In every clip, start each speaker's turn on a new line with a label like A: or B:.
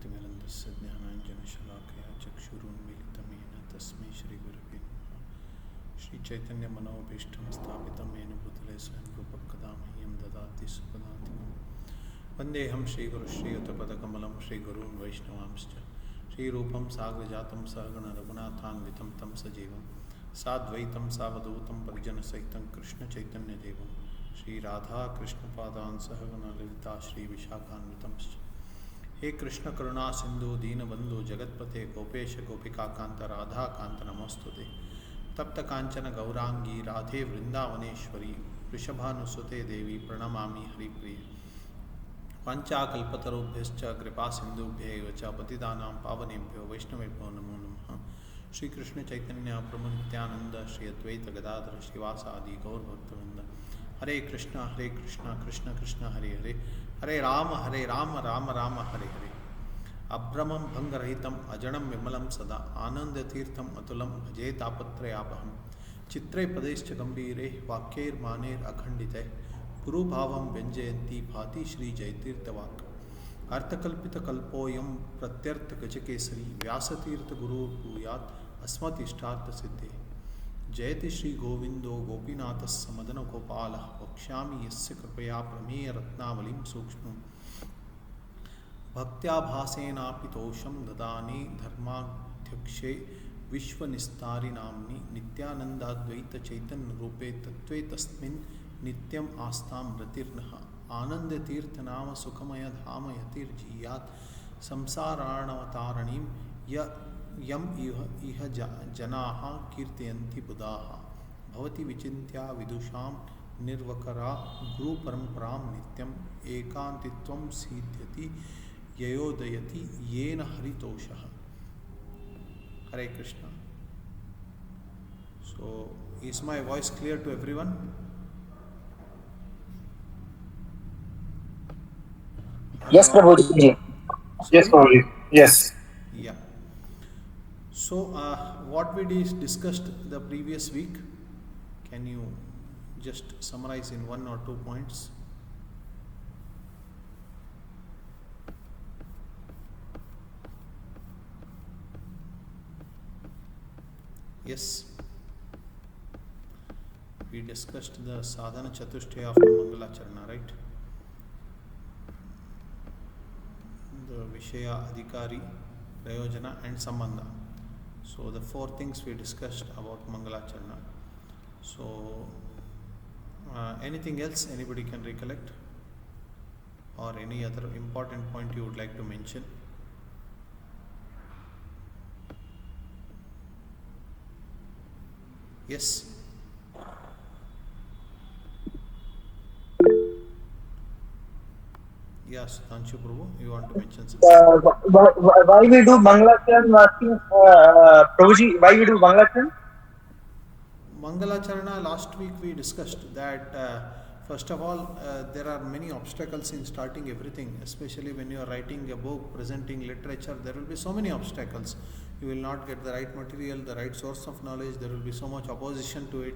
A: ज्ञानतिमिरन्दस्य ज्ञानाञ्जनशलाकया चक्षुरुन्मीलितं येन तस्मै श्रीगुरवे नमः। श्रीचैतन्यमनोभीष्टं स्थापितं येन भूतले स्वयं रूपं कदा मह्यं ददाति सुपदान्तिकं। वन्देऽहं श्रीगुरुश्रीयुतपदकमलं श्रीगुरून् वैष्णवांश्च श्रीरूपं साग्रजातं सहगणरघुनाथान्वितं तं सजीवं साद्वैतं सावधूतं परिजनसहितं कृष्णचैतन्यदेवं श्रीराधा कृष्णपादान् सहगणललिता श्रीविशाखान्वितंश्च। हे कृष्ण करुणा सिंधु दीनबंधु जगत्पते गोपेश गोपिकाकांत राधा कांत नमोस्तुते। तप्त कांचन गौरांगी राधे वृंदावनेश्वरी वृषभानुसुते देवी प्रणमामि हरिप्रिय। पंचाकल्पतरुभ्यश्च कृपा सिंधुभ्यैव च पतितानां पावनेभ्यो वैष्णवेभ्यो नमो नमः। श्री कृष्ण चैतन्य प्रभु नित्यानंद श्री अद्वैत गदाधर श्रीवासादि गौरभक्तवृंद। हरे कृष्ण कृष्ण कृष्ण हरे हरे, हरे राम राम राम हरे हरे। अभ्रमं भंगरहितम् अजडं विमलं सदा आनन्दतीर्थम् अतुलं भजे तापत्रयापहं। चित्रे पदैश्च गम्भीरे वाक्यैर्मानैरखण्डितैः गुरुभावं व्यञ्जयन्ती भाति श्रीजयतीर्थवाक्। अर्थकल्पितकल्पोऽयं प्रत्यर्थगजकेसरी व्यासतीर्थगुरुर्भूयात् अस्मदिष्टार्थसिद्धेः। जयति श्री गोविंदो गोपीनाथः समदन गोपालः वक्ष्यामि यस्य कृपया प्रमेय रत्नावलिं सूक्ष्मं। भक्त्याभासेनापि तोषं ददाने धर्माध्यक्षे विश्वनिस्तारि नाम्नि नित्यानन्दाद्वैतचैतन्यरूपे तत्त्वे तस्मिन् नित्यम् आस्तां रतिर्नः। आनन्दतीर्थनाम सुखमयधाम यतिर्जीयात् संसारार्णवतारणीं यम इह जनाः कीर्तयन्ति बुधाः। भवति विचिन्त्या विदुषां निर्वकरा गुरुपरम्परां नित्यम् एकान्तित्वं सिद्ध्यति ययोदयति येन हरितोषः। हरे Krishna. So is my voice clear to everyone?
B: Yes, Prabhuji. Yes, Prabhuji. Yes.
A: Yeah. So what we discussed the previous week, can you just summarize in 1 or 2 points? Yes, we discussed the sadhana chatushtaya of the Mangalacharana, right? The Vishaya, Adhikari, Prayojana and Sambandha. So the 4 things we discussed about Mangalacharana. So anything else anybody can recollect, or any other important point you would like to mention? Yes. Yes, Tanshu Prabhu, you want to mention something?
B: Why we do Mangalacharana? Prabhuji, why we do Mangalacharana?
A: Mangalacharana, last week we discussed that first of all there are many obstacles in starting everything, especially when you are writing a book, presenting literature. There will be so many obstacles. You will not get the right material, the right source of knowledge. There will be so much opposition to it.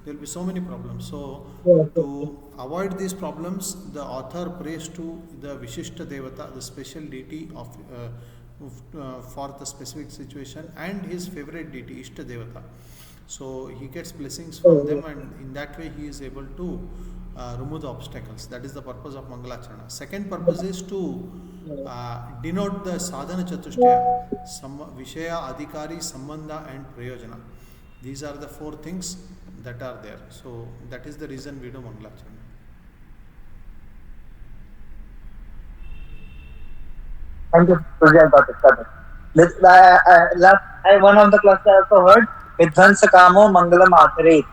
A: There will be so many problems. So to avoid these problems, the author prays to the Vishishta Devata, the special deity of for the specific situation, and his favorite deity, Ishta Devata. So he gets blessings from them, and in that way he is able to remove the obstacles. That is the purpose of Mangalacharana. Second purpose is to denote the sadhana chatushtaya, Vishaya, Adhikari, Sambandha and Prayojana. These are the 4 things that are there. So that is the reason we do Mangalacharana.
B: Thank you, Prabhuji. I got it. One of the class I also heard Vidhansa Kamo Mangala Matare.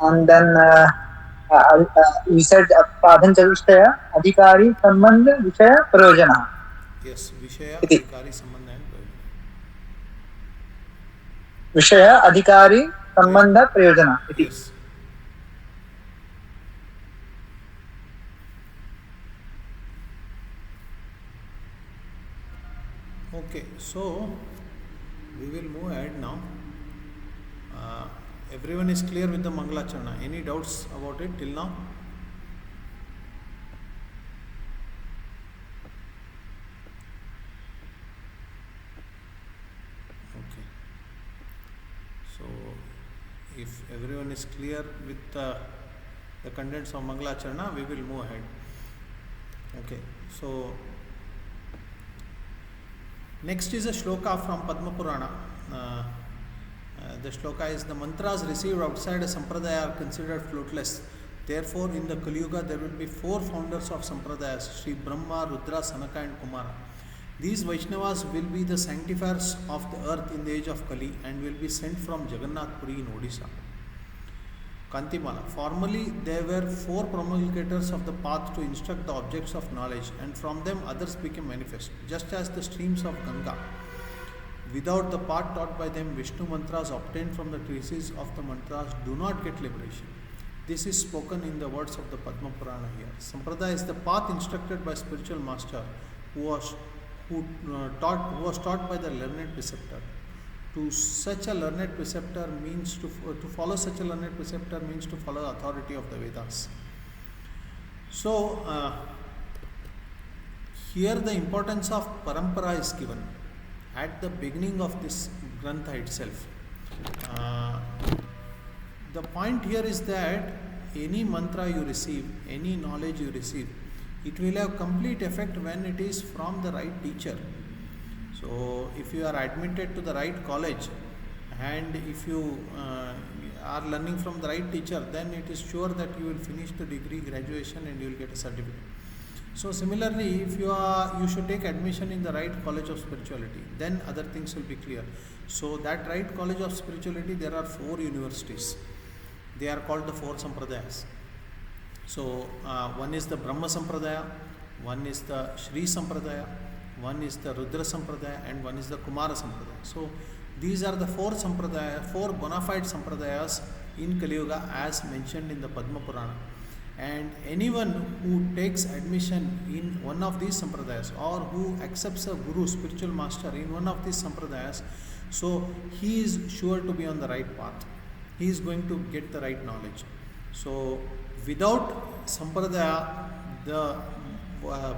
B: And then you said Sadhan Chatushtaya, Adhikari, Sambandha, Vishaya, Prayojana.
A: Yes, Vishaya, Adhikari, Sambandha and Prayojana.
B: Vishaya, Adhikari, Sambandha, Prayojana.
A: Yes. Okay, so we will move ahead now. Everyone is clear with the Mangalacharana. Any doubts about it till now? everyone is clear with the contents of Mangalacharana, we will move ahead. Okay, so next is a shloka from Padma Purana. The shloka is: the mantras received outside a sampradaya are considered fruitless. Therefore, in the Kali Yuga, there will be 4 founders of sampradayas: Sri Brahma, Rudra, Sanaka, and Kumara. These Vaishnavas will be the sanctifiers of the earth in the age of Kali and will be sent from Jagannath Puri in Odisha. Kantimala. Formerly, there were 4 promulgators of the path to instruct the objects of knowledge, and from them others became manifest, just as the streams of Ganga. Without the path taught by them, Vishnu mantras obtained from the treatises of the mantras do not get liberation. This is spoken in the words of the Padma Purana here. Sampradaya is the path instructed by spiritual master who was taught by the learned preceptor. To such a learned preceptor means to follow such a learned preceptor means to follow the authority of the Vedas. So here the importance of parampara is given at the beginning of this grantha itself. The point here is that any mantra you receive, any knowledge you receive, it will have complete effect when it is from the right teacher. So if you are admitted to the right college and if you are learning from the right teacher, then it is sure that you will finish the degree, graduation, and you will get a certificate. So similarly, if you should take admission in the right college of spirituality, then other things will be clear. So that right college of spirituality, there are 4 universities. They are called the 4 sampradayas. So one is the Brahma Sampradaya, one is the Shri Sampradaya, one is the Rudra Sampradaya, and one is the Kumara Sampradaya. So these are the 4 sampradaya, 4 bona fide sampradayas in Kali Yuga as mentioned in the Padma Purana. And anyone who takes admission in one of these sampradayas or who accepts a guru, spiritual master in one of these sampradayas, so he is sure to be on the right path. He is going to get the right knowledge. So without sampradaya, the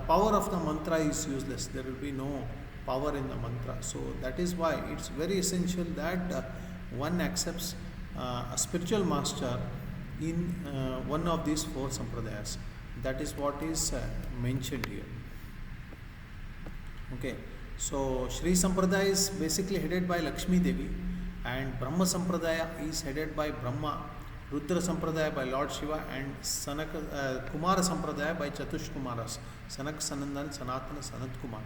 A: power of the mantra is useless. There will be no power in the mantra. So that is why it's very essential that one accepts a spiritual master in one of these 4 sampradayas. That is what is mentioned here. Okay, so Shri Sampradaya is basically headed by Lakshmi Devi, and Brahma Sampradaya is headed by Brahma, Rudra Sampradaya by Lord Shiva, and Kumara Sampradaya by Chatush Kumaras, Sanak, Sanandan, Sanatana, Sanat Kumar.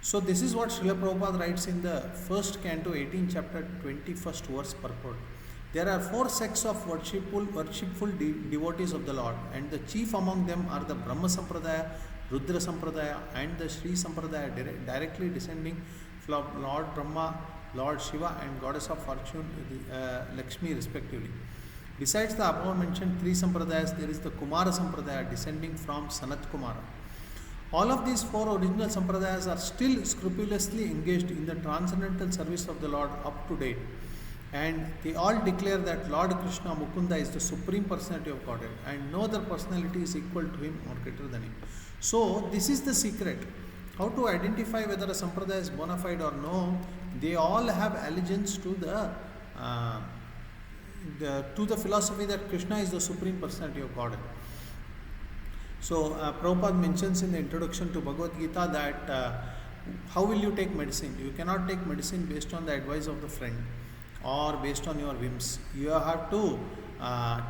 A: So this is what Srila Prabhupada writes in the 1st canto, 18th chapter, 21st verse purport. There are 4 sects of worshipful devotees of the Lord, and the chief among them are the Brahma Sampradaya, Rudra Sampradaya, and the Shri Sampradaya, directly descending from Lord Brahma, Lord Shiva, and Goddess of Fortune, Lakshmi, respectively. Besides the above mentioned 3 sampradayas, there is the Kumara Sampradaya descending from Sanat Kumara. All of these 4 original sampradayas are still scrupulously engaged in the transcendental service of the Lord up to date. And they all declare that Lord Krishna Mukunda is the Supreme Personality of Godhead and no other personality is equal to him or greater than him. So this is the secret. How to identify whether a sampradaya is bona fide or no? They all have allegiance to the philosophy that Krishna is the Supreme Personality of Godhead. So Prabhupada mentions in the introduction to Bhagavad Gita that how will you take medicine? You cannot take medicine based on the advice of the friend or based on your whims. You have to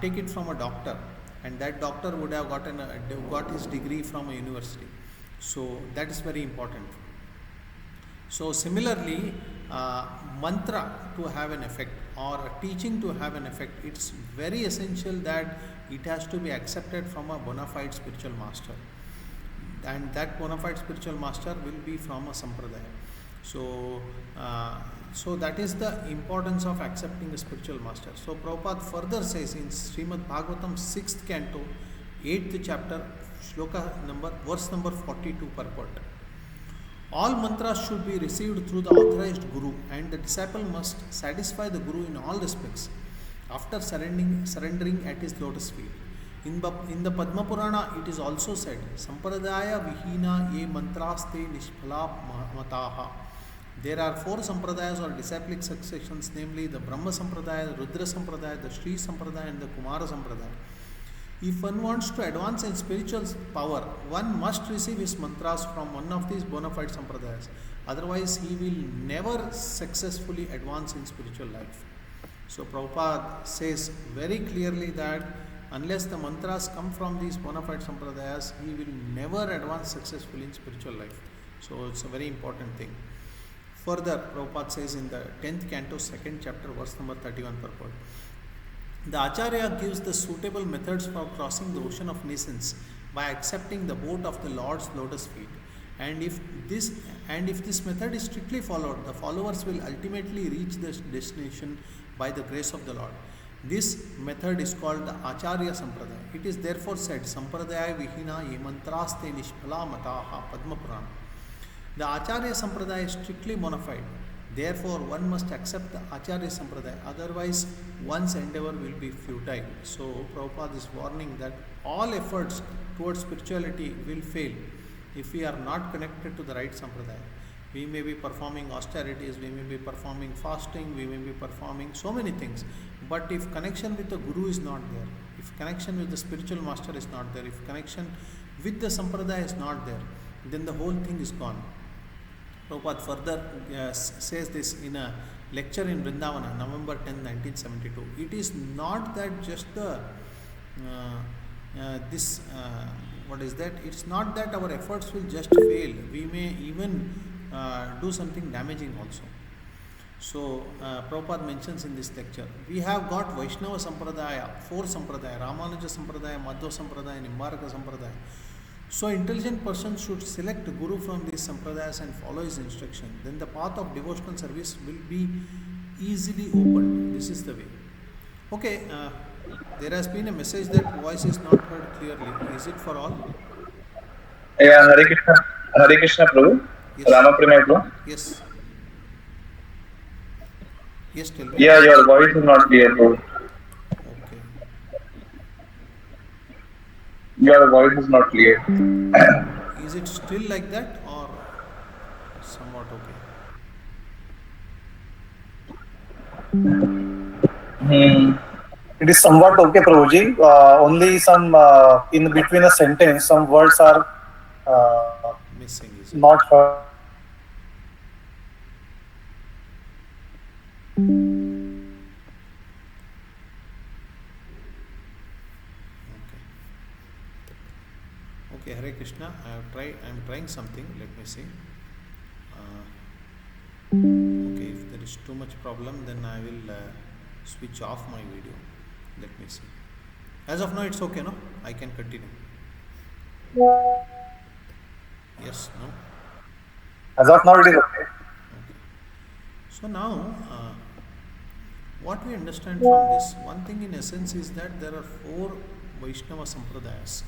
A: take it from a doctor, and that doctor would have got his degree from a university. So that is very important. So similarly, mantra to have an effect or a teaching to have an effect, it's very essential that it has to be accepted from a bona fide spiritual master, and that bona fide spiritual master will be from a sampradaya. So that is the importance of accepting a spiritual master. So Prabhupada further says in Srimad Bhagavatam 6th canto, 8th chapter, verse number 42 purport. All mantras should be received through the authorized guru, and the disciple must satisfy the guru in all respects after surrendering at his lotus feet. In the Padma Purana, it is also said, Sampradaya vihina ye mantraste nishphala mataha. There are four sampradayas or disciplic successions, namely the Brahma Sampradaya, the Rudra Sampradaya, the Sri Sampradaya, and the Kumara Sampradaya. If one wants to advance in spiritual power, one must receive his mantras from one of these bona fide sampradayas. Otherwise, he will never successfully advance in spiritual life. So Prabhupada says very clearly that unless the mantras come from these bona fide sampradayas, he will never advance successfully in spiritual life. So it's a very important thing. Further, Prabhupada says in the 10th canto, 2nd chapter, verse number 31 purport, the Acharya gives the suitable methods for crossing the ocean of nescience by accepting the boat of the Lord's lotus feet. And if this method is strictly followed, the followers will ultimately reach the destination by the grace of the Lord. This method is called the Acharya Sampradaya. It is therefore said, Sampradaya Vihina ye mantraste nishphala mataha Padma Purana. The Acharya Sampradaya is strictly bona fide. Therefore, one must accept the Acharya Sampradaya, otherwise one's endeavor will be futile. So, Prabhupada is warning that all efforts towards spirituality will fail if we are not connected to the right Sampradaya. We may be performing austerities, we may be performing fasting, we may be performing so many things, but if connection with the Guru is not there, if connection with the spiritual master is not there, if connection with the Sampradaya is not there, then the whole thing is gone. Prabhupada further says this in a lecture in Vrindavana, November 10, 1972. It is not that just the it's not that our efforts will just fail. We may even do something damaging also. So, Prabhupada mentions in this lecture, we have got Vaishnava Sampradaya, four Sampradaya, Ramanuja Sampradaya, Madhva Sampradaya, and Nimbaraka Sampradaya. So, intelligent person should select Guru from these Sampradayas and follow his instruction. Then the path of devotional service will be easily opened. This is the way. Okay, there has been a message that voice is not heard clearly. Is it for all?
C: Yeah, Hare Krishna Prabhu.
A: Yes.
C: Rama Prameya Prabhu.
A: Yes. Yes, tell me.
C: Yeah, your voice is not clear, Prabhu.
A: Okay.
C: Your voice is not clear.
A: Is it still like that or somewhat okay?
D: It is somewhat okay, Prabhuji. Only some in between a sentence, some words are
A: Missing, is it?
D: not heard.
A: Okay, Hare Krishna. I am trying something. Let me see. Okay, if there is too much problem, then I will switch off my video. Let me see. As of now, it's okay, no? I can continue. Yes, no?
D: As of now, it is okay.
A: Okay. So now, what we understand from this, one thing in essence is that there are four Vaishnava Sampradayas.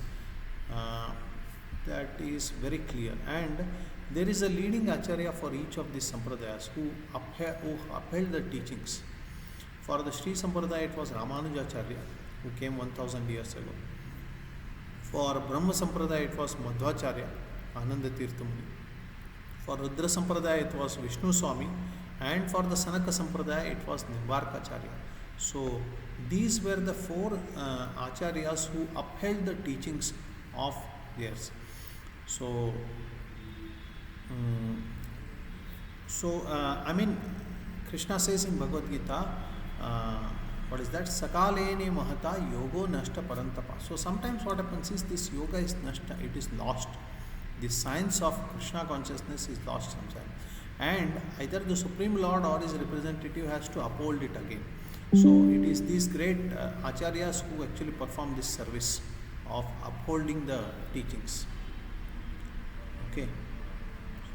A: That is very clear, and there is a leading Acharya for each of these Sampradayas who upheld the teachings. For the Sri Sampradaya, it was Ramanujacharya who came 1000 years ago. For Brahma Sampradaya, it was Madhvacharya, Ananda Tirthamuni. For Rudra Sampradaya, it was Vishnu Swami, and for the Sanaka Sampradaya, it was Nimbarkacharya. So, these were the four Acharyas who upheld the teachings of theirs. So, Krishna says in Bhagavad Gita, what is that? Sakalene mahata yogo nashta parantapa. So sometimes what happens is this yoga is nashta, it is lost. The science of Krishna consciousness is lost sometimes. And either the Supreme Lord or his representative has to uphold it again. So it is these great acharyas who actually perform this service of upholding the teachings. Okay.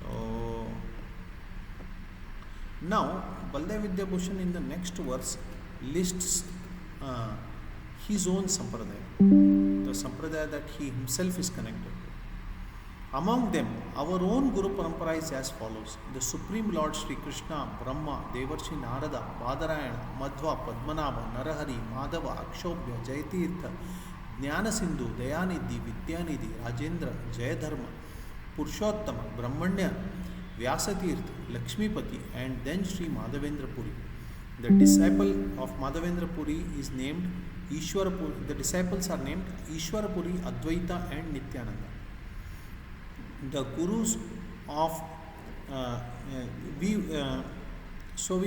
A: So now Baldev Vidyabhushan in the next verse lists his own sampradaya, the sampradaya that he himself is connected to. Among them, our own Guru Parampara is as follows: the Supreme Lord Sri Krishna, Brahma, Devarshi Narada, Badarayana, Madhva, Padmanabha, Narahari, Madhava, Akshobhya, Jayatirtha, Jnana Sindhu, Dayanidhi, Vidyanidhi, Rajendra, Jayadharma, Purushottama, Brahmanya, Vyasatirth, Lakshmipati, and then Sri Madhavendra Puri. The disciple of Madhavendra Puri is named Ishwarapuri. The disciples are named Ishwarapuri, Advaita, and Nityananda. The gurus of we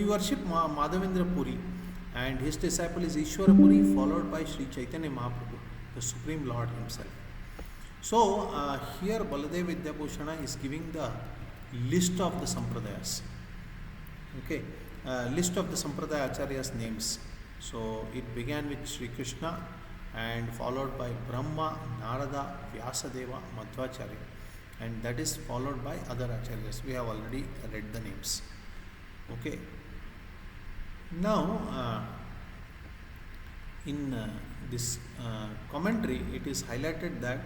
A: worship Madhavendra Puri, and his disciple is Ishwarapuri, followed by Sri Chaitanya Mahaprabhu, the Supreme Lord himself. So here Baladev Vidyabhushana is giving the list of the Sampradayas. Okay, list of the Sampradaya Acharyas' names. So it began with Sri Krishna and followed by Brahma, Narada, Vyasadeva, Madhvacharya, and that is followed by other Acharyas. We have already read the names. Okay. Now in this commentary it is highlighted that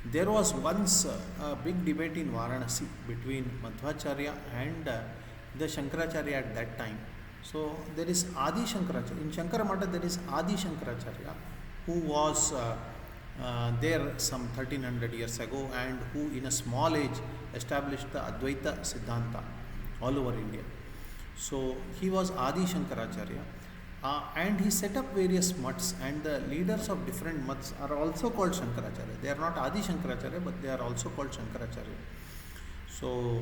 A: there was once a big debate in Varanasi between Madhvacharya and the Shankaracharya at that time. So there is Adi Shankaracharya. In Shankara Mata there is Adi Shankaracharya, who was there some 1300 years ago and who in a small age established the Advaita Siddhanta all over India. So he was Adi Shankaracharya, and he set up various mats, and the leaders of different mats are also called Shankaracharya. They are not Adi Shankaracharya, but they are also called Shankaracharya. So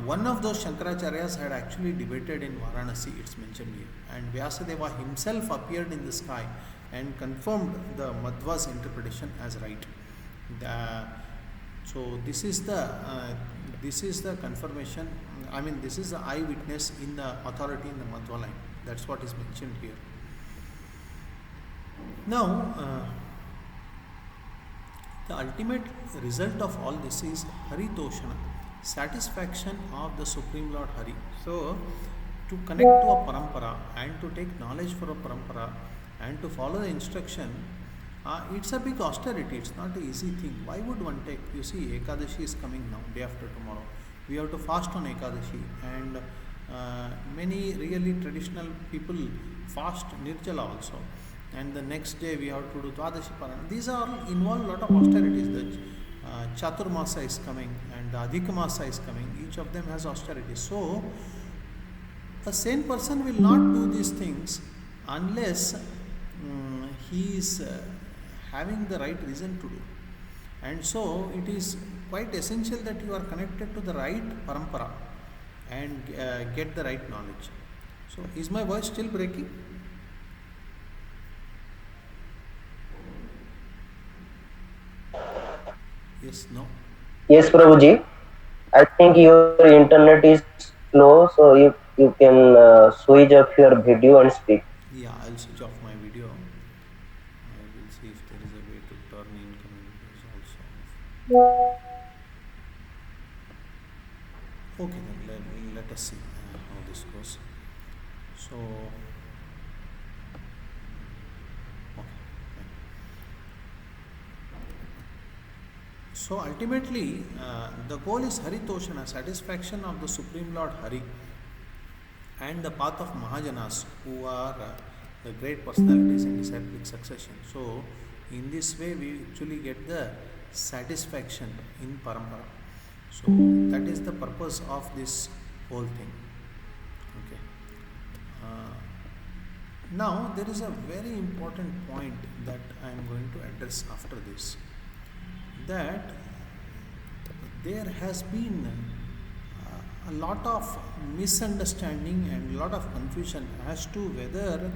A: one of those Shankaracharyas had actually debated in Varanasi, it's mentioned here, and Vyasadeva himself appeared in the sky and confirmed the Madhva's interpretation as right. So this is the confirmation. I mean, this is the eyewitness in the authority in the Madhva line. That's what is mentioned here. Now, the ultimate result of all this is Haritoshana, satisfaction of the Supreme Lord Hari. So, to connect to a parampara and to take knowledge for a parampara and to follow the instruction, it's a big austerity. It's not an easy thing. Why would one take? You see, Ekadashi is coming now, day after tomorrow. We have to fast on Ekadashi, and many really traditional people fast Nirjala also. And the next day we have to do Dwadashi Parana. These are involve a lot of austerities. The Chaturmasa is coming and the Adhikamasa is coming. Each of them has austerity. So, a sane person will not do these things unless he is having the right reason to do. And so, it is quite essential that you are connected to the right parampara and get the right knowledge. So, is my voice still breaking? Yes, no?
E: Yes, Prabhuji. I think your internet is slow, so you can switch off your video and speak.
A: Yeah, I'll switch off my video. I will see if there is a way to turn incoming videos also. Okay, then let us see how this goes. So, so ultimately, the goal is Haritoshana, satisfaction of the Supreme Lord Hari, and the path of Mahajanas, who are the great personalities in disciplic succession. So, in this way, we actually get the satisfaction in Parampara. So, that is the purpose of this whole thing. Okay. Now, there is a very important point that I am going to address after this. That there has been a lot of misunderstanding and a lot of confusion as to whether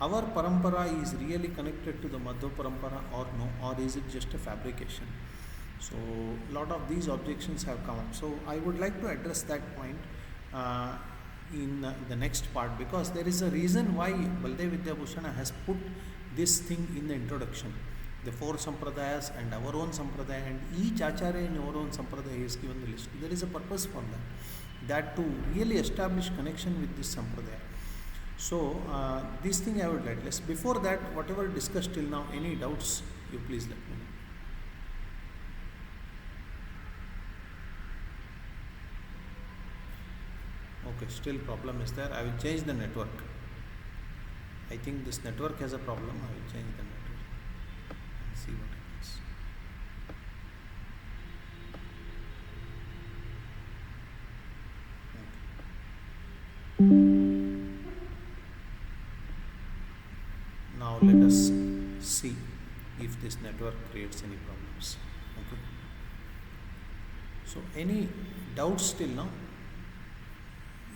A: our parampara is really connected to the Madhva parampara or no, or is it just a fabrication. So, a lot of these objections have come up. So, I would like to address that point in the next part, because there is a reason why Baladev Vidyabhushana has put this thing in the introduction. The four sampradayas and our own sampradaya, and each acharya in our own sampradaya is given the list. There is a purpose for that to really establish connection with this sampradaya. So, this thing I would like. Before that, whatever discussed till now, any doubts, you please let me know. Okay, still problem is there. I will change the network. I think this network has a problem. I will change the network. See what happens. Now let us see if this network creates any problems. Okay. So any doubts till now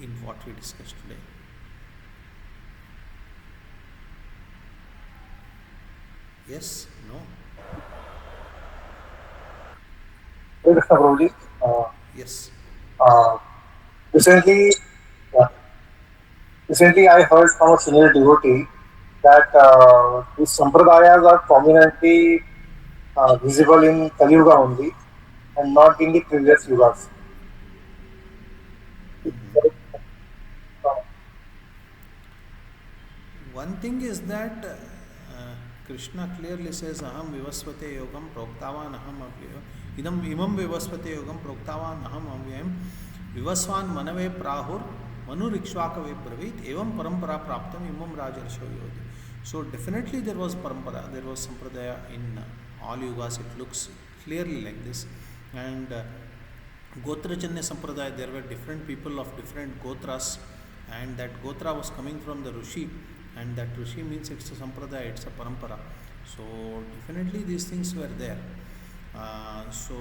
A: in what we discussed today? Yes? No?
D: Hare Krishna Prabhuji.
A: Yes.
D: Uh, recently, uh, recently I heard from a senior devotee that these sampradayas are prominently visible in Kali Yuga only and not in the previous yugas.
A: One thing is that Krishna clearly says, Aham vivasvate yogam proktavan aham avyayam. Idam imam vivasvate yogam proktavan aham avyayam. Vivasvan manave prahur manurikshvakave bravit evam parampara praptam imam rajarsho yodi. So definitely there was parampara, there was sampradaya in all yugas. It looks clearly like this. And Gotrajanya Sampradaya, there were different people of different Gotras, and that Gotra was coming from the Rishi, and that Rishi means it's a Sampradaya, it's a Parampara. So definitely these things were there. So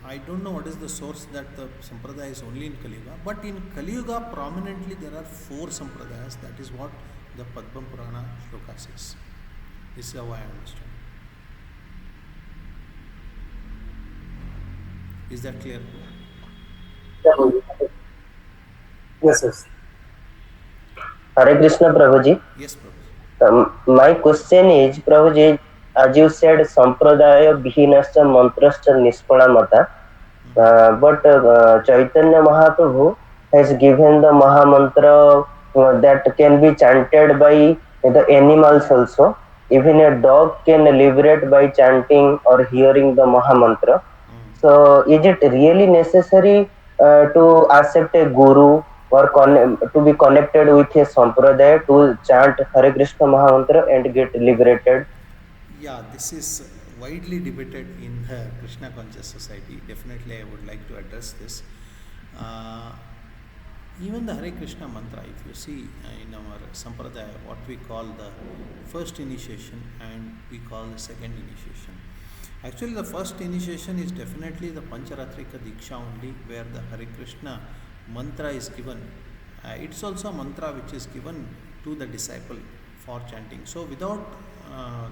A: I don't know what is the source that the Sampradaya is only in Kali Yuga, but in Kali Yuga prominently there are 4 Sampradayas. That is what the Padma Purana shloka says. This is how I understand. Is that clear?
D: Yes, yes.
E: Hare Krishna, Prabhuji.
A: Yes, Prabhu.
E: My question is, Prabhuji, as you said, Sampradaya Vihinascha Mantrascha Nispala Mata, but Chaitanya Mahaprabhu has given the Mahamantra that can be chanted by the animals also. Even a dog can liberate by chanting or hearing the Mahamantra. So, is it really necessary to accept a guru or to be connected with a sampradaya to chant Hare Krishna Mahamantra and get liberated?
A: Yeah, this is widely debated in the Krishna Conscious Society. Definitely, I would like to address this. Even the Hare Krishna mantra, if you see in our sampradaya, what we call the first initiation and we call the second initiation. Actually, the first initiation is definitely the Pancharatrika Diksha only, where the Hare Krishna mantra is given. It's also a mantra which is given to the disciple for chanting. So, without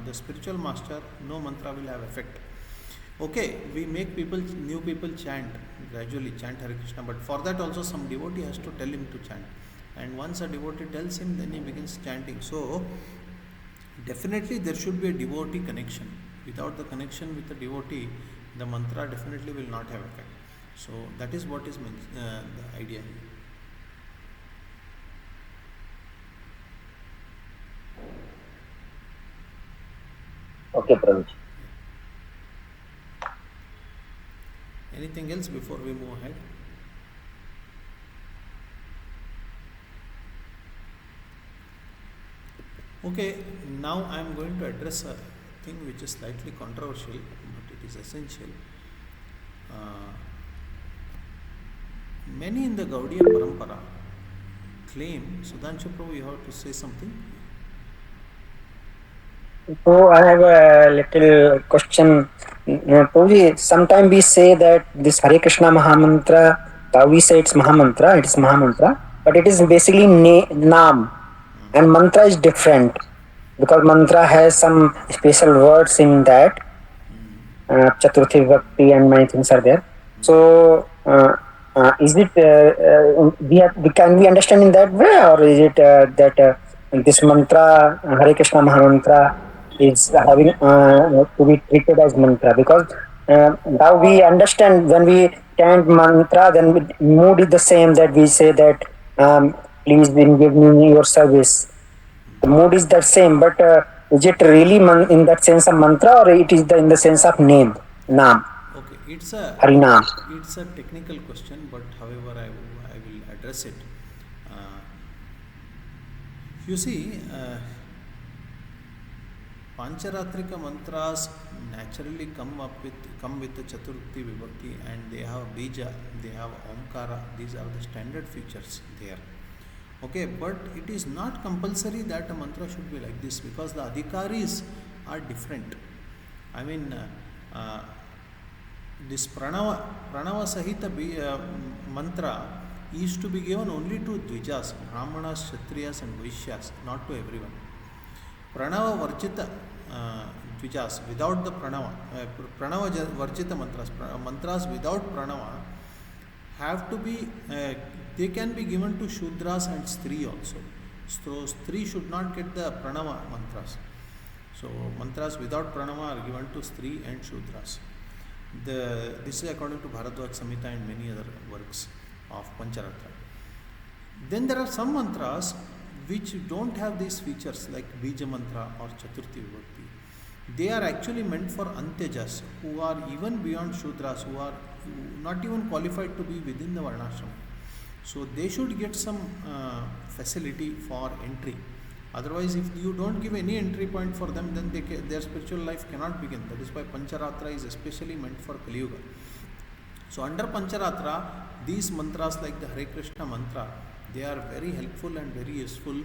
A: the spiritual master, no mantra will have effect. Okay, we make people, new people chant, gradually chant Hare Krishna, but for that also some devotee has to tell him to chant. And once a devotee tells him, then he begins chanting. So, definitely there should be a devotee connection. Without the connection with the devotee, the mantra definitely will not have effect. So that is what is the idea here.
E: Okay, Prabhuji.
A: Anything else before we move ahead? Okay, now I am going to address a thing which is slightly controversial, but it is essential. Many in the Gaudiya Parampara claim, Sudhanshu Prabhu, you have to say something.
B: So I have a little question. Prabhuji, sometimes we say that this Hare Krishna Mahamantra, we say it's Mahamantra, it is Mahamantra, but it is basically Naam, and mantra is different because mantra has some special words in that. Chaturthi Vibhakti and many things are there. So, is it can we understand in that way, or is it that this mantra Hare Krishna Mahamantra is having to be treated as mantra? Because now we understand when we chant mantra, then mood is the same, that we say that please give me your service. The mood is the same, but is it really in that sense of mantra, or it is in the sense of name, naam?
A: Okay, it's a
B: Harinam.
A: It's a technical question, but however I will address it. You see, Pancharatrika mantras naturally come with the Chaturthi Vibhakti, and they have Bija, they have Omkara. These are the standard features there. Okay, but it is not compulsory that a mantra should be like this, because the adhikaris are different. I mean, this pranava sahita mantra is to be given only to dvijas, brahmanas, kshatriyas and vaishyas, not to everyone. Pranava varjita dvijas, without the pranava varjita mantras without pranava have to be, they can be given to shudras and stri also. So stri should not get the pranava mantras. So mantras without pranava are given to stri and shudras. This is according to Bharadwaj Samhita and many other works of Pancharatra. Then there are some mantras which don't have these features, like Bija mantra or Chaturthi Vibhakti. They are actually meant for Antyajas, who are even beyond Shudras, who are not even qualified to be within the Varnashram. So they should get some facility for entry. Otherwise, if you don't give any entry point for them, then their spiritual life cannot begin. That is why Pancharatra is especially meant for Kali Yuga. So under Pancharatra, these mantras like the Hare Krishna mantra, they are very helpful and very useful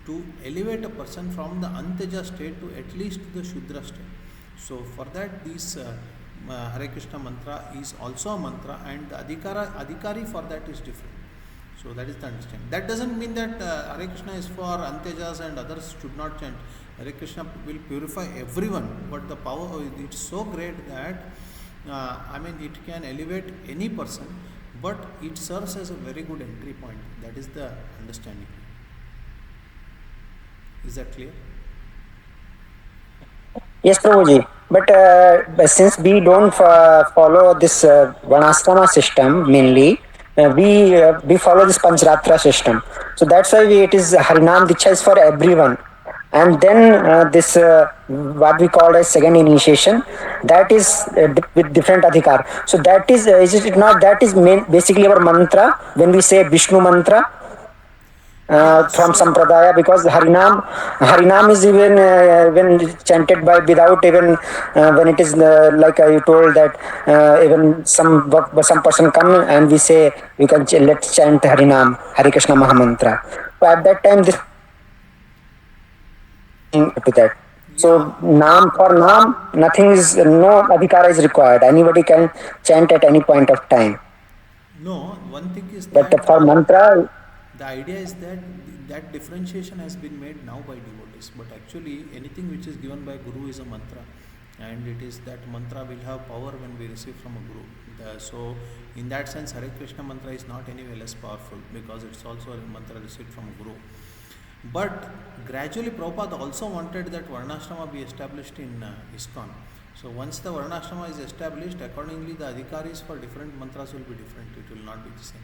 A: to elevate a person from the Antyaja state to at least the Shudra state. So for that, this Hare Krishna mantra is also a mantra, and the adhikari for that is different. So that is the understanding. That doesn't mean that Hare Krishna is for Antyajas and others should not chant. Hare Krishna will purify everyone, but the power, it's so great that it can elevate any person, but it serves as a very good entry point. That is the understanding. Is that clear?
F: Yes, Prabhuji. But since we don't follow this Varnashrama system mainly, we follow this Pancharatra system. So that's why it is Harinam Diksha is for everyone. And then this what we call as second initiation, that is with different adhikar. So that is it not that is basically our mantra when we say Vishnu mantra from Sampradaya, because Harinam is even when chanted by without even when it is like you told that even some person come and we say we can let's chant Harinam, Hare Krishna Mahamantra. So at that time this to that. So Nam for Nam, nothing is, no adhikara is required. Anybody can chant at any point of time.
A: No, one thing is
F: But
A: that
F: for mantra,
A: the idea is that that differentiation has been made now by devotees, but actually anything which is given by Guru is a mantra, and it is that mantra will have power when we receive from a Guru. So in that sense, Hare Krishna mantra is not any way less powerful, because it's also a mantra received from a Guru. But gradually Prabhupada also wanted that Varnashrama be established in ISKCON. So once the Varnashrama is established, accordingly the adhikaris for different mantras will be different. It will not be the same.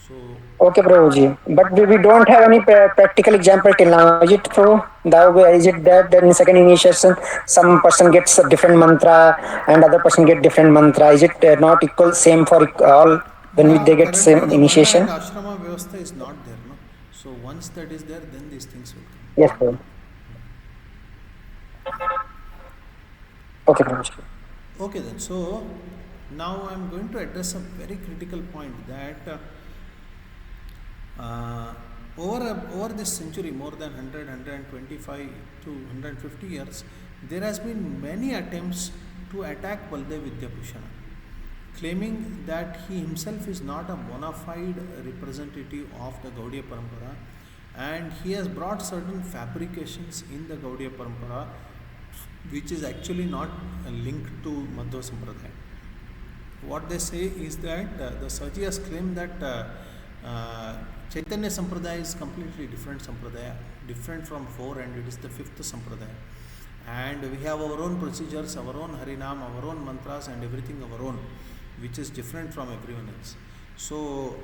A: So
F: okay, Prabhuji. But we don't have any practical example till now. Is it true? Is it that in second initiation some person gets a different mantra and other person get different mantra? Is it not equal same for all when they get
A: currently
F: same
A: the Varna
F: initiation?
A: and Ashrama Vyavastha is not there, no? So once that is there, then these things will come.
F: Yes, sir. Okay, Prabhuji.
A: Okay then, so now I am going to address a very critical point that over this century, more than 100, 125 to 150 years, there has been many attempts to attack Baldev Vidyabhushana, claiming that he himself is not a bona fide representative of the Gaudiya Parampara, and he has brought certain fabrications in the Gaudiya Parampara which is actually not linked to Madhva Sampradaya. What they say is that the Sajias claim that Chaitanya Sampradaya is completely different Sampradaya, different from 4, and it is the 5th Sampradaya. And we have our own procedures, our own Harinam, our own mantras and everything our own, which is different from everyone else. So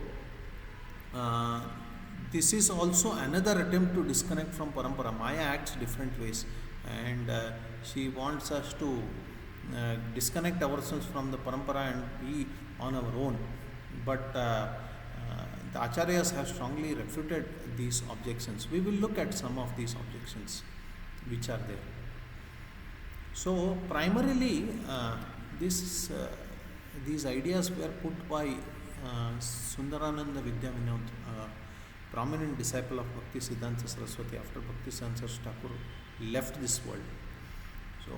A: this is also another attempt to disconnect from Parampara. Maya acts different ways, and she wants us to disconnect ourselves from the Parampara and be on our own. But the Acharyas have strongly refuted these objections. We will look at some of these objections which are there. So primarily this these ideas were put by Sundarananda Vidya Vinod, prominent disciple of Bhakti Siddhanta Saraswati after Bhakti Siddhanta Thakur left this world. So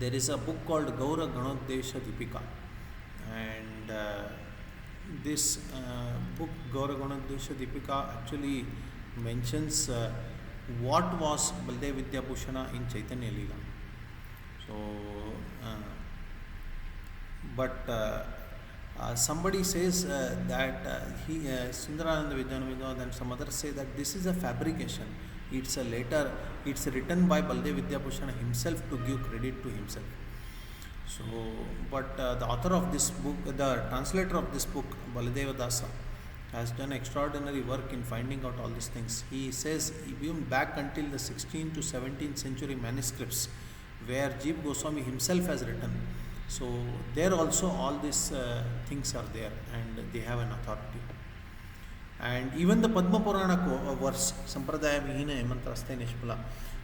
A: there is a book called Gaura Ganodesha Deepika, and this book Gaura Ganodesha Deepika actually mentions what was Baldev Vidya Bhushana in Chaitanya Leela. So somebody says that Sundarananda Vidyananda and some others say that this is a fabrication. It's written by Baldev Vidya Bhushana himself to give credit to himself. So, but the author of this book, the translator of this book, Baladeva Dasa, has done extraordinary work in finding out all these things. He says even back until the 16th to 17th century manuscripts where Jeev Goswami himself has written. So there also all these things are there and they have an authority. And even the Padma Purana verse, Sampradaya Vihina Emantraste Nishpala.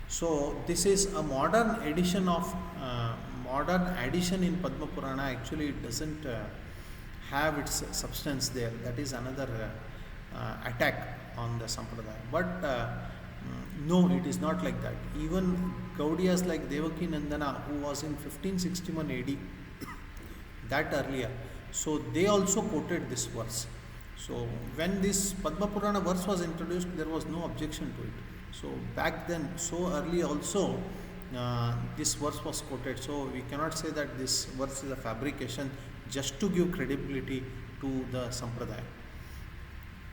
A: So this is a modern addition in Padma Purana. Actually it doesn't have its substance there. That is another attack on the Sampradaya. But no, it is not like that. Even Gaudiyas like Devaki Nandana, who was in 1561 AD, that earlier, so they also quoted this verse. So when this Padma Purana verse was introduced, there was no objection to it. So back then, so early also, this verse was quoted. So we cannot say that this verse is a fabrication just to give credibility to the Sampradaya.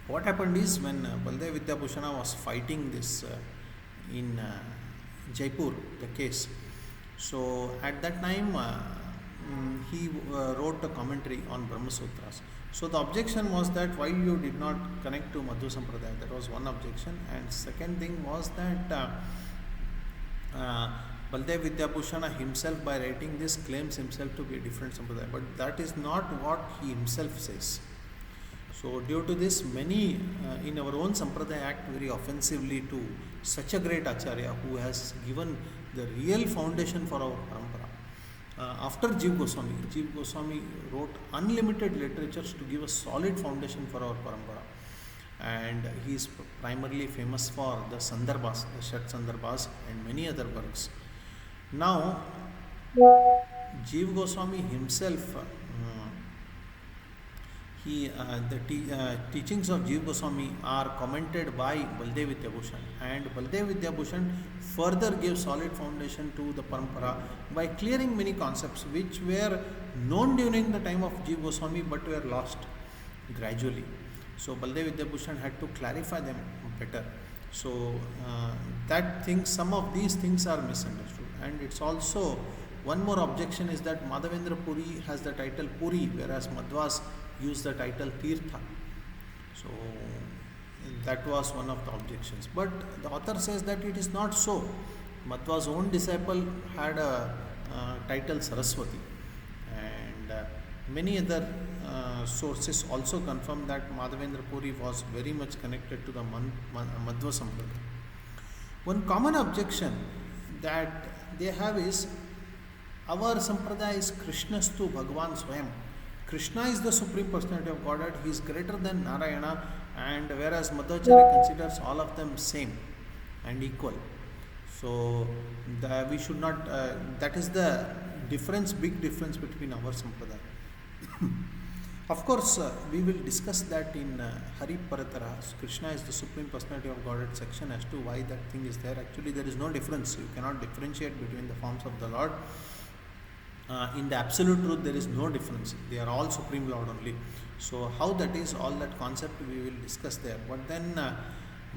A: What happened is when Baldev Vidya Bhushana was fighting this in Jaipur, the case. So at that time, he wrote a commentary on Brahma Sutras. So the objection was that why you did not connect to Madhva Sampradaya. That was one objection. And second thing was that Baldev Vidya Bhushana himself, by writing this, claims himself to be a different Sampradaya. But that is not what he himself says. So due to this, many in our own Sampradaya act very offensively to such a great Acharya who has given the real foundation for our parampara. After Jeev Goswami wrote unlimited literatures to give a solid foundation for our parampara. And he is primarily famous for the Sandarbhas, the Shat Sandarbhas and many other works. Now, Jeev Goswami himself, the teachings of Jeev Goswami are commented by Baldev Vidya Bhushan, and Baldev Vidya Bhushan further gave solid foundation to the parampara by clearing many concepts which were known during the time of Jeev Goswami but were lost gradually. So Baldev Vidya Bhushan had to clarify them better. So some of these things are misunderstood. And it's also, one more objection is that Madhavendra Puri has the title Puri, whereas Madhvas use the title Tirtha. So that was one of the objections. But the author says that it is not so. Madhva's own disciple had a title Saraswati, and many other sources also confirm that Madhavendra Puri was very much connected to the Madhva Sampradaya. One common objection that they have is, our Sampradaya is Krishnastu Bhagavan Swayam. Krishna is the Supreme Personality of Godhead. He is greater than Narayana, and whereas Madhvacharya considers all of them same and equal. So we should not, that is the difference, big difference between our Sampradaya. Of course, we will discuss that in Hari Paratara. Krishna is the Supreme Personality of Godhead section as to why that thing is there. Actually, there is no difference. You cannot differentiate between the forms of the Lord. In the absolute truth, there is no difference. They are all Supreme Lord only. So how that is, all that concept we will discuss there. But then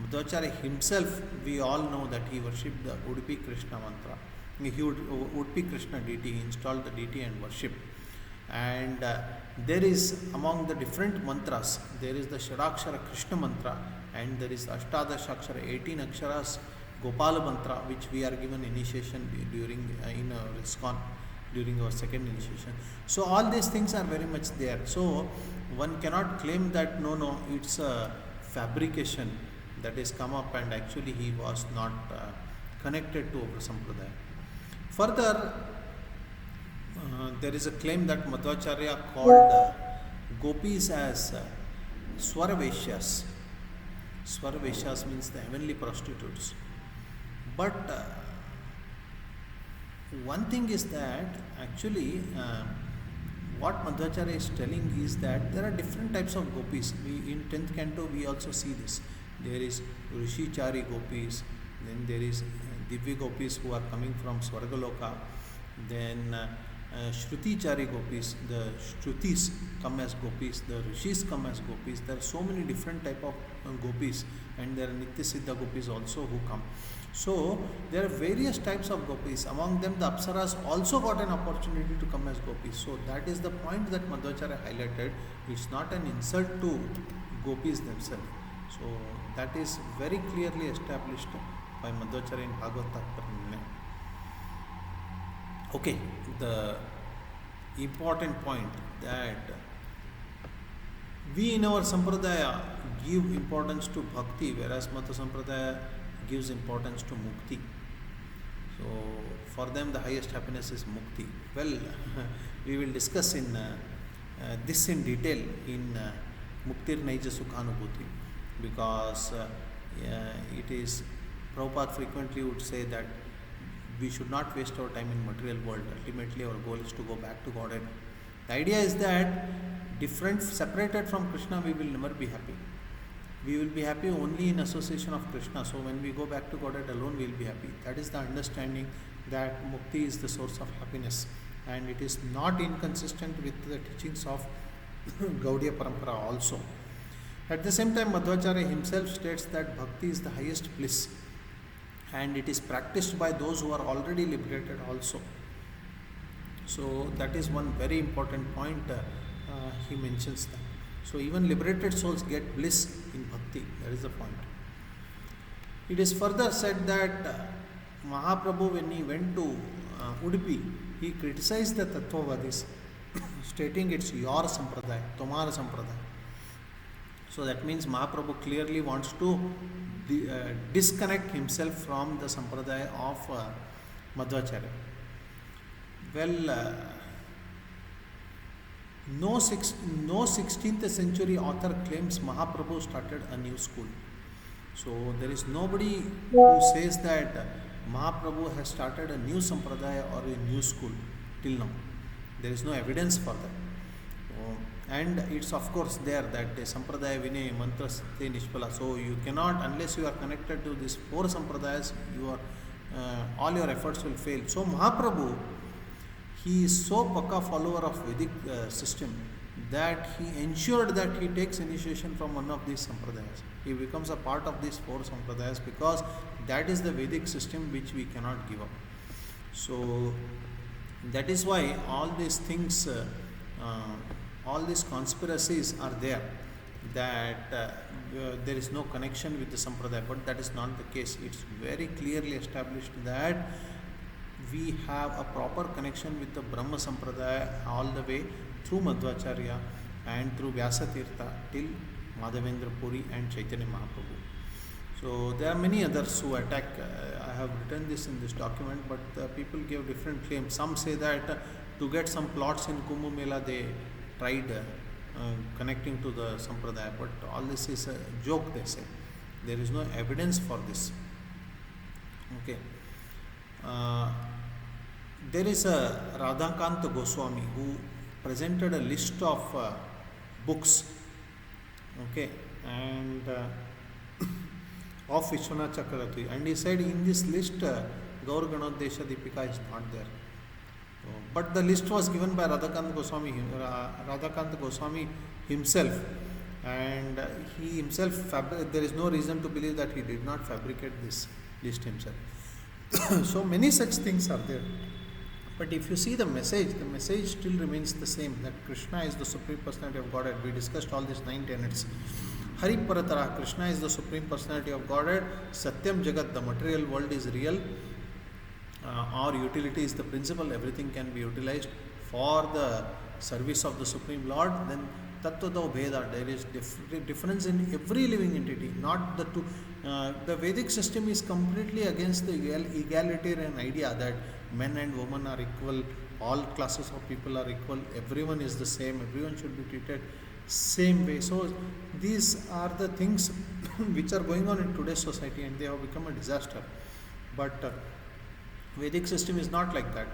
A: Madhvacharya himself, we all know that he worshipped the Udupi Krishna mantra. Udupi Krishna deity, he installed the deity and worshipped. And there is, among the different mantras, there is the Shadakshara Krishna mantra, and there is Ashtadashakshara 18 Aksharas Gopala mantra, which we are given initiation during in ISKCON during our second initiation. So all these things are very much there. So one cannot claim that no, it's a fabrication that has come up and actually he was not connected to our Sampradaya. Further, there is a claim that Madhvacharya called gopis as Swaraveshyas. Swaraveshyas means the heavenly prostitutes. But one thing is that actually what Madhvacharya is telling is that there are different types of gopis. In 10th canto we also see this. There is Rishichari gopis, then there is Divya gopis who are coming from Swargaloka, then Shrutichari gopis, the Shrutis come as gopis, the Rishis come as gopis. There are so many different type of gopis, and there are Nitya Siddha gopis also who come. So there are various types of gopis. Among them the Apsaras also got an opportunity to come as gopis. So that is the point that Madhvacharya highlighted. It's not an insult to gopis themselves. So that is very clearly established by Madhvacharya in Bhagavad Tattparya. Okay, the important point that we in our Sampradaya give importance to Bhakti, whereas Madhva Sampradaya gives importance to Mukti. So for them the highest happiness is Mukti. Well, we will discuss in this in detail in Muktir Naija Sukhanubhuti, because it is, Prabhupada frequently would say that we should not waste our time in material world. Ultimately our goal is to go back to Godhead. The idea is that separated from Krishna we will never be happy. We will be happy only in association of Krishna. So when we go back to Godhead alone we will be happy. That is the understanding that Mukti is the source of happiness, and it is not inconsistent with the teachings of Gaudiya Parampara also. At the same time, Madhvacharya himself states that Bhakti is the highest bliss, and it is practiced by those who are already liberated also. So that is one very important point. He mentions that. So even liberated souls get bliss in Bhakti. That is the point. It is further said that Mahaprabhu, when he went to Udupi, he criticized the Tattvavadis, stating it's your Sampradaya, Tomara Sampradaya. So that means Mahaprabhu clearly wants to disconnect himself from the Sampradaya of Madhvacharya. Well, no 16th century author claims Mahaprabhu started a new school. So there is nobody who says that Mahaprabhu has started a new Sampradaya or a new school till now. There is no evidence for that. And it's of course there that Sampradaya Vinay Mantra Satya Nishpala. So you cannot, unless you are connected to these 4 Sampradayas, all your efforts will fail. So Mahaprabhu, he is so pakka follower of Vedic system that he ensured that he takes initiation from one of these Sampradayas. He becomes a part of these 4 Sampradayas because that is the Vedic system which we cannot give up. So that is why all these things, all these conspiracies are there, that there is no connection with the Sampradaya, but that is not the case. It's very clearly established that we have a proper connection with the Brahma Sampradaya all the way through Madhvacharya and through Vyasa Tirtha till Madhavendra Puri and Chaitanya Mahaprabhu. So there are many others who attack. I have written this in this document, but people give different claims. Some say that to get some plots in Kumbh Mela they tried connecting to the Sampradaya, but all this is a joke, they say. There is no evidence for this. Okay. There is a Radhakanta Goswami who presented a list of books, okay, and of Vishwanath Chakravarti, and he said in this list Gaur Ganodesha Deepika is not there. But the list was given by Radhakanta Goswami himself, and he himself there is no reason to believe that he did not fabricate this list himself. So many such things are there. But if you see the message still remains the same, that Krishna is the Supreme Personality of Godhead. We discussed all these 9 tenets. Hari Paratara, Krishna is the Supreme Personality of Godhead. Satyam Jagat, the material world is real. Our utility is the principle. Everything can be utilized for the service of the Supreme Lord. Then Tattvata Bheda, there is difference in every living entity, not the two. The Vedic system is completely against the egalitarian idea that men and women are equal, all classes of people are equal, everyone is the same, everyone should be treated same way. So these are the things which are going on in today's society, and they have become a disaster. But Vedic system is not like that.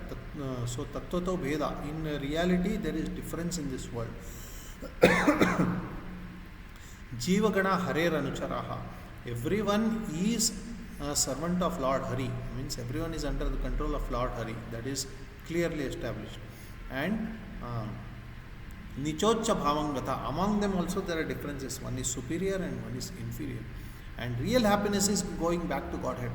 A: So Tattvato Bheda, in reality there is difference in this world. Jivagana Hare Anucharaha. Everyone is a servant of Lord Hari. Means everyone is under the control of Lord Hari. That is clearly established. And Nichocha Bhavangata. Among them also there are differences. One is superior and one is inferior. And real happiness is going back to Godhead.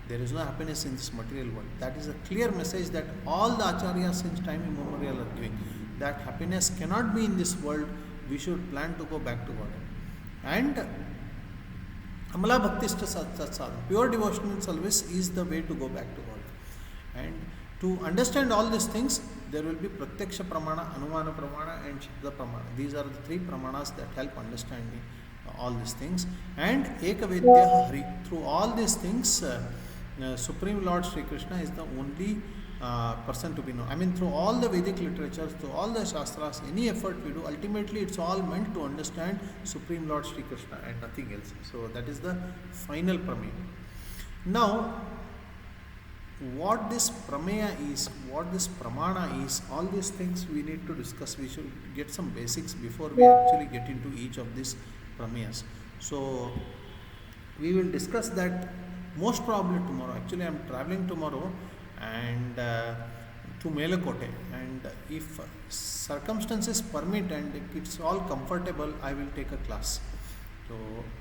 A: There is no happiness in this material world. That is a clear message that all the acharyas since time immemorial are giving. That happiness cannot be in this world. We should plan to go back to Godhead. And Amala Bhaktishta Sadhana, pure devotional service is the way to go back to God. And to understand all these things, there will be Pratyaksha Pramana, Anumana Pramana, and Shabda Pramana. These are the three Pramanas that help understanding all these things. And Ekavedya Hari. Through all these things, Supreme Lord Sri Krishna is the only person to be known. I mean, through all the Vedic literatures, through all the Shastras, any effort we do, ultimately it's all meant to understand Supreme Lord Sri Krishna and nothing else. So that is the final Prameya. Now, what this Prameya is, what this Pramana is, all these things we need to discuss. We should get some basics before we actually get into each of these Prameyas. So we will discuss that most probably tomorrow. Actually, I am traveling tomorrow and to Melakote, and if circumstances permit and if it's all comfortable, I will take a class. So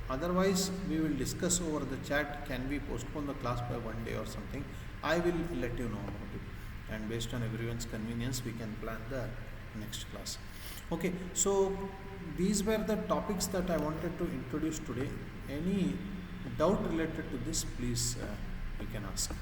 A: otherwise we will discuss over the chat, can we postpone the class by one day or something. I will let you know about it, and based on everyone's convenience we can plan the next class. Okay, so these were the topics that I wanted to introduce today. Any doubt related to this, please you can ask.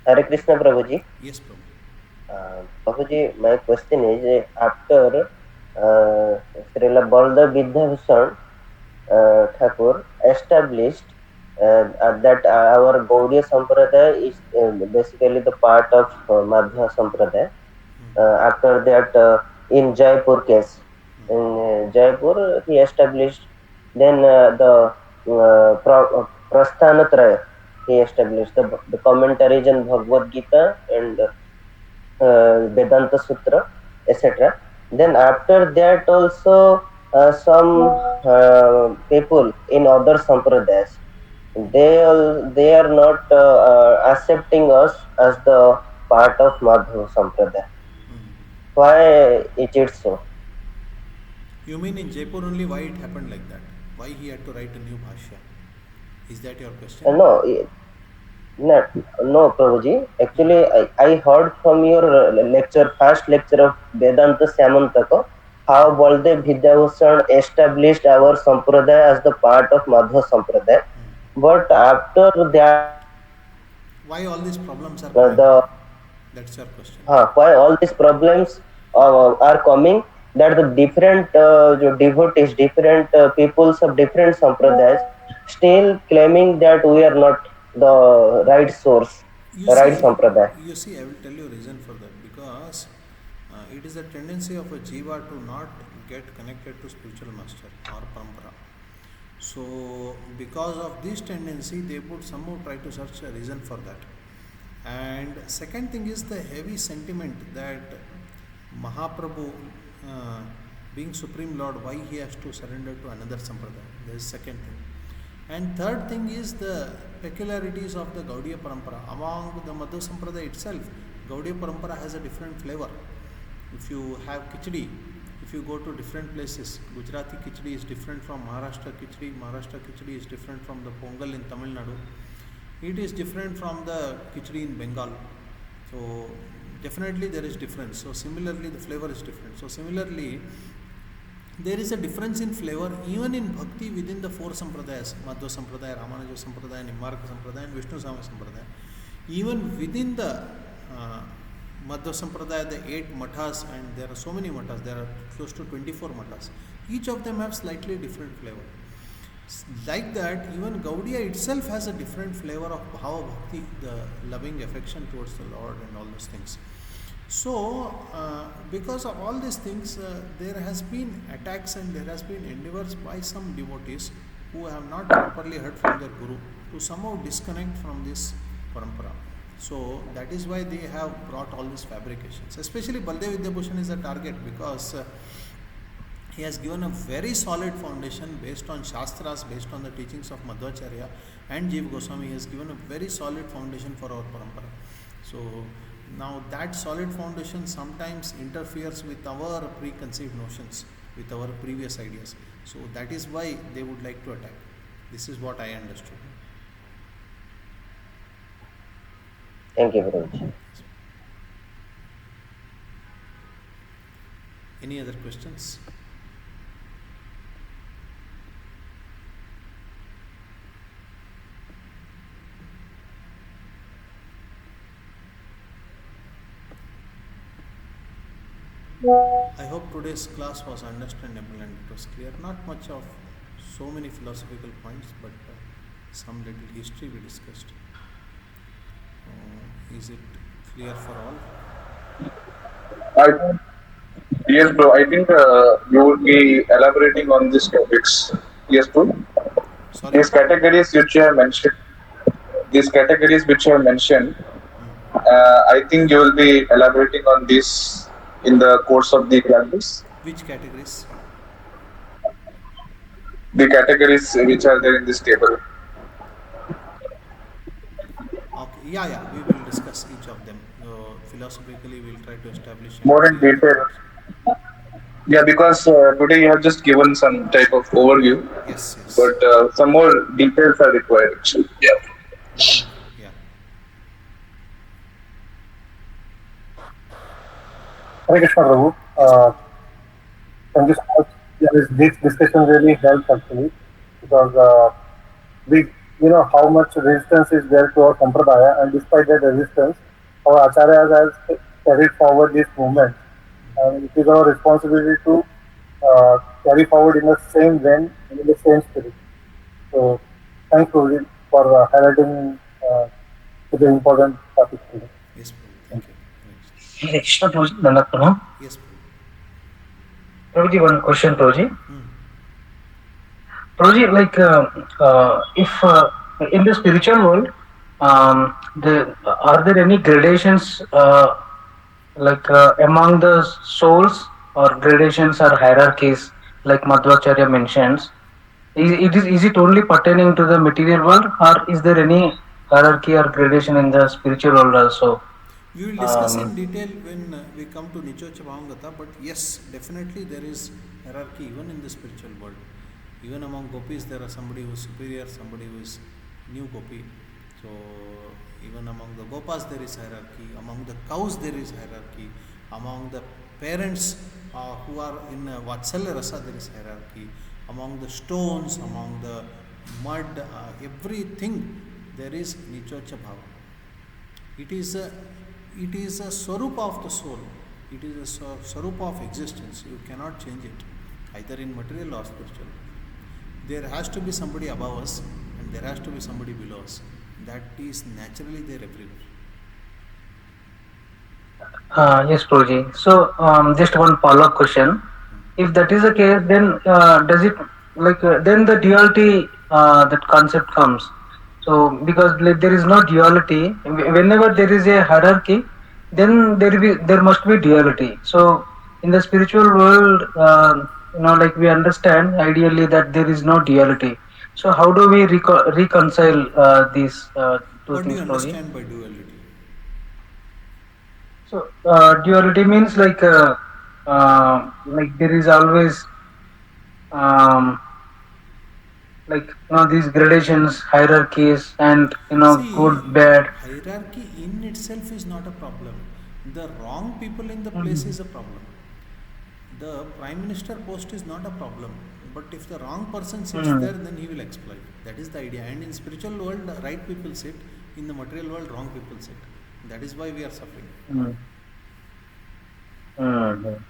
E: Hare Krishna Prabhuji.
A: Yes, Prabhu.
E: Prabhuji, my question is, after Srila Balda Vidyabhushan Thakur established that our Gaudiya Sampradaya is basically the part of Madhva Sampradaya. After that, in Jaipur case, in Jaipur he established, then the Prasthanatraya he established, the commentaries on Bhagavad Gita and Vedanta Sutra, etc. Then after that also some people in other sampradayas, they are not accepting us as the part of Madhva Sampradaya. Why it is so?
A: You mean in Jaipur only, why it happened like that? Why he had to write a new bhashya? Is that your question?
E: No, Prabhuji. Actually, I heard from your lecture, first lecture of Vedanta Samantaka, how Baldev Vidyabhushan established our Sampradaya as the part of Madhva Sampradaya. But after that,
A: why all these problems are coming? That's your question.
E: Why all these problems are coming? That the different devotees, different peoples of different sampradayas, still claiming that we are not the right source, right sampradaya.
A: You see, I will tell you a reason for that. Because it is a tendency of a jiva to not get connected to spiritual master or parampara. So because of this tendency, they would somehow try to search a reason for that. And second thing is the heavy sentiment that Mahaprabhu, being Supreme Lord, why he has to surrender to another sampradaya. There is second thing. And third thing is the peculiarities of the Gaudiya Parampara. Among the Madhva Sampradaya itself, Gaudiya Parampara has a different flavor. If you have khichdi, if you go to different places, Gujarati khichdi is different from Maharashtra khichdi is different from the Pongal in Tamil Nadu. It is different from the khichdi in Bengal. So definitely there is difference. So similarly the flavor is different. So similarly there is a difference in flavor even in bhakti within the four sampradayas, Madhva Sampradaya, Ramanuja Sampradaya, Nimmarka Sampradaya and Vishnu Sama Sampradaya. Even within the Madhva Sampradaya, the 8 mathas, and there are so many mathas, there are close to 24 mathas. Each of them have slightly different flavor. Like that, even Gaudiya itself has a different flavor of Bhava Bhakti, the loving affection towards the Lord and all those things. So, because of all these things, there has been attacks and there has been endeavors by some devotees who have not properly heard from their Guru to somehow disconnect from this parampara. So that is why they have brought all these fabrications. Especially Baldev Vidyabhushan is a target because he has given a very solid foundation based on Shastras, based on the teachings of Madhvacharya and Jiva Goswami. He has given a very solid foundation for our parampara. So now that solid foundation sometimes interferes with our preconceived notions, with our previous ideas. So that is why they would like to attack. This is what I understood.
E: Thank you very much.
A: Any other questions? I hope today's class was understandable and it was clear. Not much of so many philosophical points, but some little history we discussed. Is it clear for all?
C: Yes, bro. I think you will be elaborating on these topics. Yes, bro.
A: Sorry?
C: These categories which you have mentioned, I think you will be elaborating on this in the course of the classes.
A: Which categories?
C: The categories which are there in this table.
A: Okay, yeah, we will discuss each of them. Philosophically, we will try to establish and
C: More in
A: clear the
C: detail.
A: points.
C: Yeah, because today you have just given some type of overview,
A: Yes.
C: but some more details are required actually. Yeah.
A: Yeah.
D: Hare Krishna Prabhu. Thank you so much. This discussion really helps actually because we know how much resistance is there to our sampradaya, and despite that resistance, our acharyas has carried forward this movement, and it is our responsibility to carry forward in the same vein and in the same spirit. So, thanks Prabhuji for highlighting such an important topic today.
A: Yes, Prabhu. Thank you. Next.
F: Hare Krishna Prabhuji, Dandavat Pranam.
A: Yes, Prabhu.
F: Prabhuji, one question, Prabhuji.
A: Hmm.
F: Prabhuji, like if in the spiritual world, are there any gradations among the souls, or gradations or hierarchies like Madhvacharya mentions? Is it only pertaining to the material world, or is there any hierarchy or gradation in the spiritual world also?
A: We will discuss in detail when we come to Nichocha Bhavangata, but yes, definitely there is hierarchy even in the spiritual world. Even among gopis, there are somebody who is superior, somebody who is new gopi. So, even among the gopas, there is hierarchy. Among the cows, there is hierarchy. Among the parents who are in Vatsalya Rasa, there is hierarchy. Among the stones, among the mud, everything, there is Nichocha Bhava. It is a swarupa of the soul. It is a swarupa of existence. You cannot change it, either in material or spiritual. There has to be somebody above us and there has to be somebody below us. That is naturally there everywhere.
F: Yes, Prabhuji. So, just one follow-up question. If that is the case, then does it then the duality that concept comes? So, because there is no duality, whenever there is a hierarchy, then there must be duality. So, in the spiritual world, we understand ideally that there is no duality. So, how do we reconcile these two
A: What do you
F: things, Prabhuji?
A: understand by duality?
F: So duality means like there is always these gradations, hierarchies, and
A: See,
F: good, bad.
A: hierarchy in itself is not a problem. The wrong people in the place is a problem. The prime minister post is not a problem. But if the wrong person sits there, then he will exploit. That is the idea. And in spiritual world, the right people sit In the material world, wrong people sit. That is why we are suffering.
F: Mm. Mm.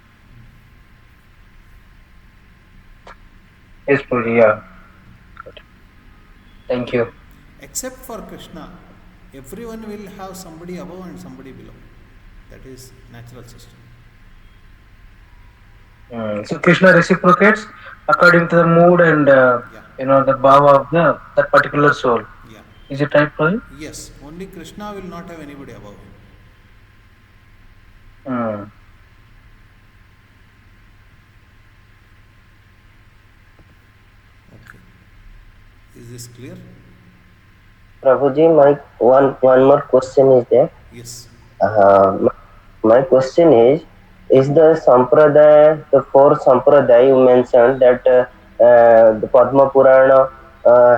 F: Yes, Prabhuji, yeah. Thank you.
A: Except for Krishna, everyone will have somebody above and somebody below. That is natural system.
F: So Krishna reciprocates according to the mood and
A: Yeah,
F: the bhava of that particular soul.
A: yeah.
F: Is it right, Prabhuji?
A: Yes, only Krishna will not have anybody above him.
F: Mm.
A: Okay. Is this clear?
E: Prabhuji, my one more question is there.
A: Yes.
E: My question is the sampradaya, the four sampradaya you mentioned that the Padma Purana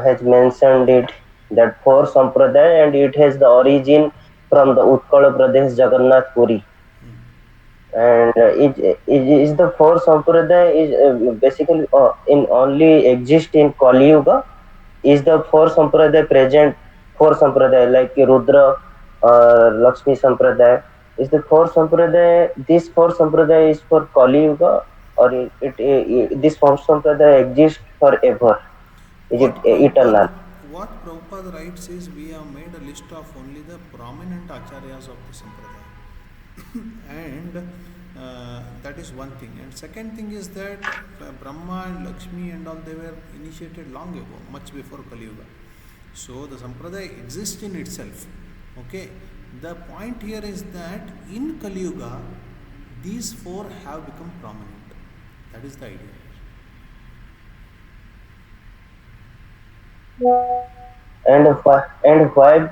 E: has mentioned it, that four sampradaya, and it has the origin from the Utkala Pradesh Jagannath Puri. And it is the four sampradaya is basically in only exist in Kali Yuga. Is the four sampradaya present? Four sampradaya like Rudra or Lakshmi sampradaya. Is the four sampradaya? This four sampradaya is for Kali Yuga, or this four sampradaya exists forever? Is it
A: What
E: eternal?
A: Prabhupada writes is we have made a list of only the prominent acharyas of the sampradaya, and that is one thing. And second thing is that Brahma and Lakshmi and all they were initiated long ago, much before Kali Yuga. So the sampradaya exists in itself. Okay. The point here is that in Kali Yuga, these four have become prominent. That is the idea.
E: And why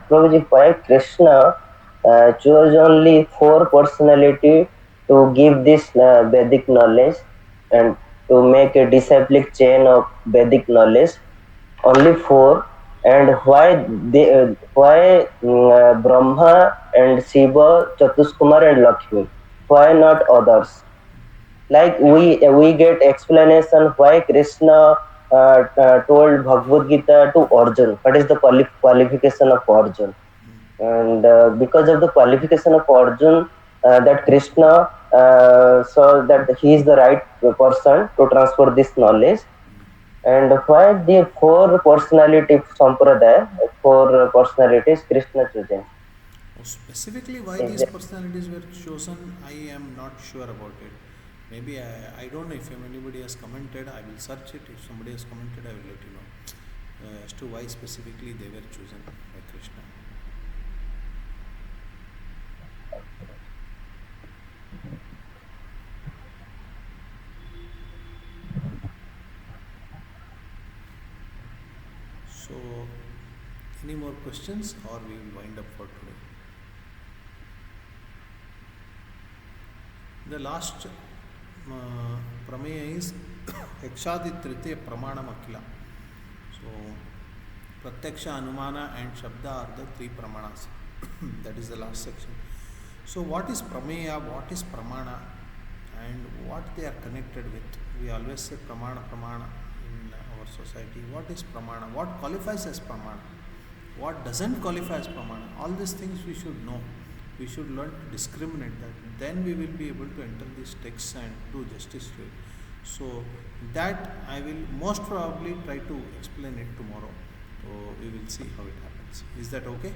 E: Prabhuji, why Krishna chose only four personality to give this Vedic knowledge and to make a disciplic chain of Vedic knowledge? Only four, and why Brahma and Shiva, Chatuskumar and Lakshmi? Why not others? Like we get explanation why Krishna told Bhagavad Gita to Arjun. What is the qualification of Arjun? And because of the qualification of Arjun, that Krishna saw that he is the right person to transfer this knowledge. And why the four personality sampradaya, four personalities Krishna chosen?
A: Specifically, why
E: Is
A: these
E: there?
A: personalities were chosen, I am not sure about it. Maybe I don't know if anybody has commented. I will search it. If somebody has commented, I will let you know as to why specifically they were chosen by Krishna. So, any more questions, or we will wind up for today? The last Prameya is Yakshaditrite Pramanamakila. So, Pratyaksha, Anumana and Shabda are the three Pramanas. That is the last section. So, what is Prameya, what is Pramana, and what they are connected with? We always say Pramana in our society. What is Pramana? What qualifies as Pramana? What doesn't qualify as Pramana? All these things we should know. We should learn to discriminate that. Then we will be able to enter these texts and do justice to it. So that I will most probably try to explain it tomorrow. So we will see how it happens. Is that okay?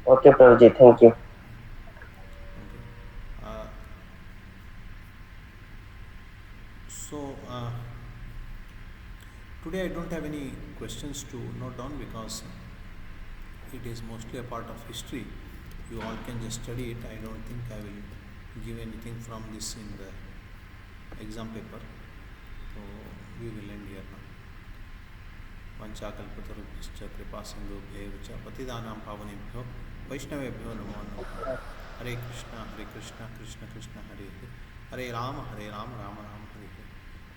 E: Okay, Prabhuji, thank you.
A: Okay. Today I don't have any questions to note down because it is mostly a part of history. You all can just study it. I don't think I will give anything from this in the exam paper. So we will end here now. Vanchakalpatarubhyascha kripa sindhubhyev cha patidanam pavanebhyo vaishnavebhyo namo namaः. Hare Krishna, Krishna Krishna, Hare Hare Rama, Rama Rama, Hare Hare.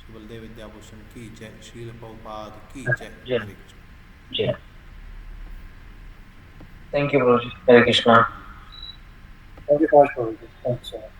A: Shri Baldev Vidyabhushan ki jai, Srila Prabhupada ki jai.
F: Jai.
A: Hare Krishna.
F: Yeah. Thank you, Prabhuji. Hare Krishna.
D: Thank you so much, Prabhuji. Thank you so much.